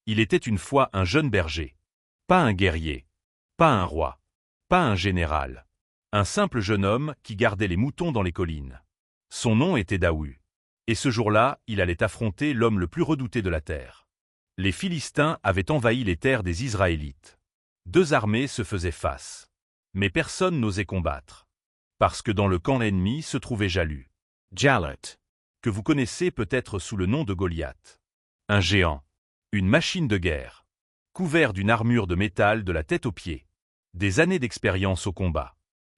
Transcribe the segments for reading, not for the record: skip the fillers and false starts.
Il était une fois un jeune berger. Pas un guerrier. Pas un roi. Pas un général. Un simple jeune homme qui gardait les moutons dans les collines. Son nom était Daoud. Et ce jour-là, il allait affronter l'homme le plus redouté de la terre. Les Philistins avaient envahi les terres des Israélites. Deux armées se faisaient face. Mais personne n'osait combattre. Parce que dans le camp ennemi se trouvait Jalut. Jalut, que vous connaissez peut-être sous le nom de Goliath. Un géant. Une machine de guerre. Couvert d'une armure de métal de la tête aux pieds. Des années d'expérience au combat.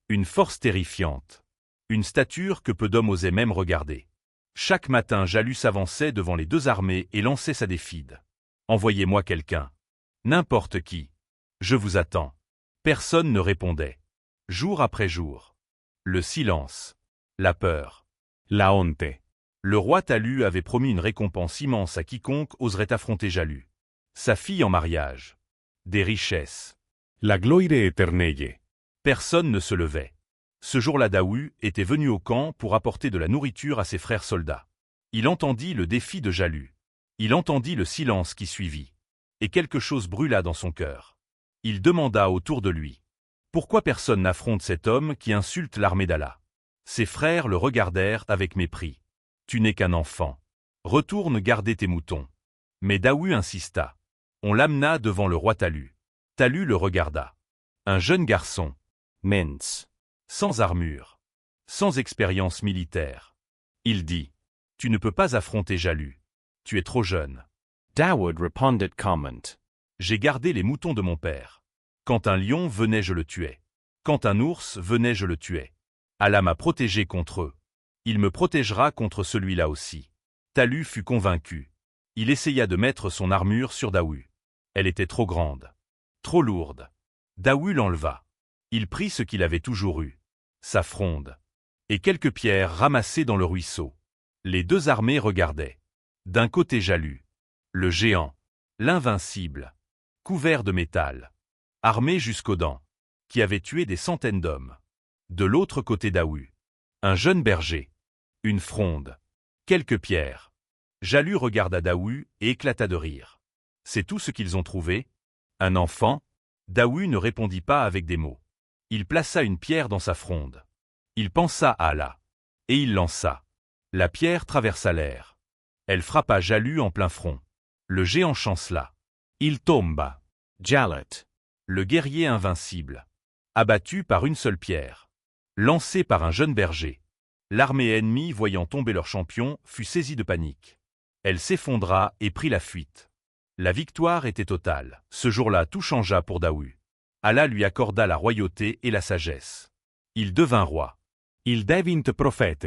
Une force terrifiante. Une stature que peu d'hommes osaient même regarder. Chaque matin, Jalut s'avançait devant les deux armées et lançait sa défide. Envoyez-moi quelqu'un. N'importe qui. Je vous attends. Personne ne répondait. Jour après jour. Le silence. La peur. La honte. Le roi Talut avait promis une récompense immense à quiconque oserait affronter Jalut. Sa fille en mariage. Des richesses. La gloire éternelle. Personne ne se levait. Ce jour-là, Daoud était venu au camp pour apporter de la nourriture à ses frères soldats. Il entendit le défi de Jalut. Il entendit le silence qui suivit. Et quelque chose brûla dans son cœur. Il demanda autour de lui. Pourquoi personne n'affronte cet homme qui insulte l'armée d'Allah? Ses frères le regardèrent avec mépris. Tu n'es qu'un enfant. Retourne garder tes moutons. Mais Daoud insista. On l'amena devant le roi Talut. Talut le regarda. Un jeune garçon. Mince. Sans armure. Sans expérience militaire. Il dit. Tu ne peux pas affronter Jalut. Tu es trop jeune. Daoud répondit comment. J'ai gardé les moutons de mon père. Quand un lion venait, je le tuais. Quand un ours venait, je le tuais. Allah m'a protégé contre eux. Il me protégera contre celui-là aussi. Talut fut convaincu. Il essaya de mettre son armure sur Daoud. Elle était trop grande. Trop lourde. Daoud l'enleva. Il prit ce qu'il avait toujours eu. Sa fronde. Et quelques pierres ramassées dans le ruisseau. Les deux armées regardaient. D'un côté Jalut. Le géant. L'invincible. Couvert de métal. Armé jusqu'aux dents. Qui avait tué des centaines d'hommes. De l'autre côté Daoud. Un jeune berger. Une fronde. Quelques pierres. Jalut regarda Daoud et éclata de rire. C'est tout ce qu'ils ont trouvé? Un enfant? Daoud ne répondit pas avec des mots. Il plaça une pierre dans sa fronde. Il pensa à Allah. Et il lança. La pierre traversa l'air. Elle frappa Jalut en plein front. Le géant chancela. Il tomba. Jalut. Le guerrier invincible. Abattu par une seule pierre. Lancé par un jeune berger. L'armée ennemie, voyant tomber leur champion, fut saisie de panique. Elle s'effondra et prit la fuite. La victoire était totale. Ce jour-là, tout changea pour Daoud. Allah lui accorda la royauté et la sagesse. Il devint roi. Il devint prophète.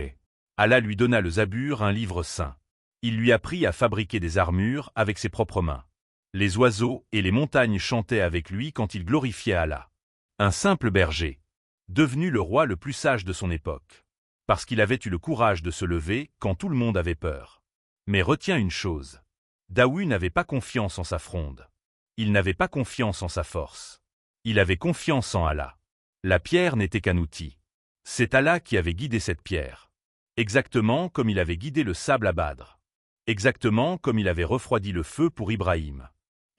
Allah lui donna le Zabur, un livre saint. Il lui apprit à fabriquer des armures avec ses propres mains. Les oiseaux et les montagnes chantaient avec lui quand il glorifiait Allah. Un simple berger. Devenu le roi le plus sage de son époque. Parce qu'il avait eu le courage de se lever quand tout le monde avait peur. Mais retiens une chose. Daoud n'avait pas confiance en sa fronde. Il n'avait pas confiance en sa force. Il avait confiance en Allah. La pierre n'était qu'un outil. C'est Allah qui avait guidé cette pierre. Exactement comme il avait guidé le sable à Badr. Exactement comme il avait refroidi le feu pour Ibrahim.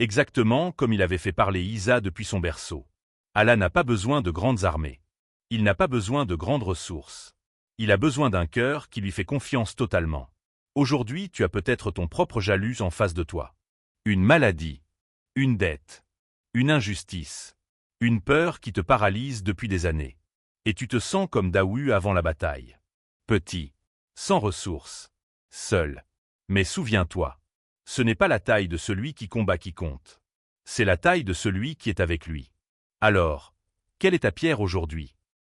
Exactement comme il avait fait parler Isa depuis son berceau. Allah n'a pas besoin de grandes armées. Il n'a pas besoin de grandes ressources. Il a besoin d'un cœur qui lui fait confiance totalement. Aujourd'hui, tu as peut-être ton propre Jalut en face de toi. Une maladie. Une dette. Une injustice. Une peur qui te paralyse depuis des années. Et tu te sens comme Daoud avant la bataille. Petit. Sans ressources. Seul. Mais souviens-toi. Ce n'est pas la taille de celui qui combat qui compte. C'est la taille de celui qui est avec lui. Alors, quelle est ta pierre aujourd'hui?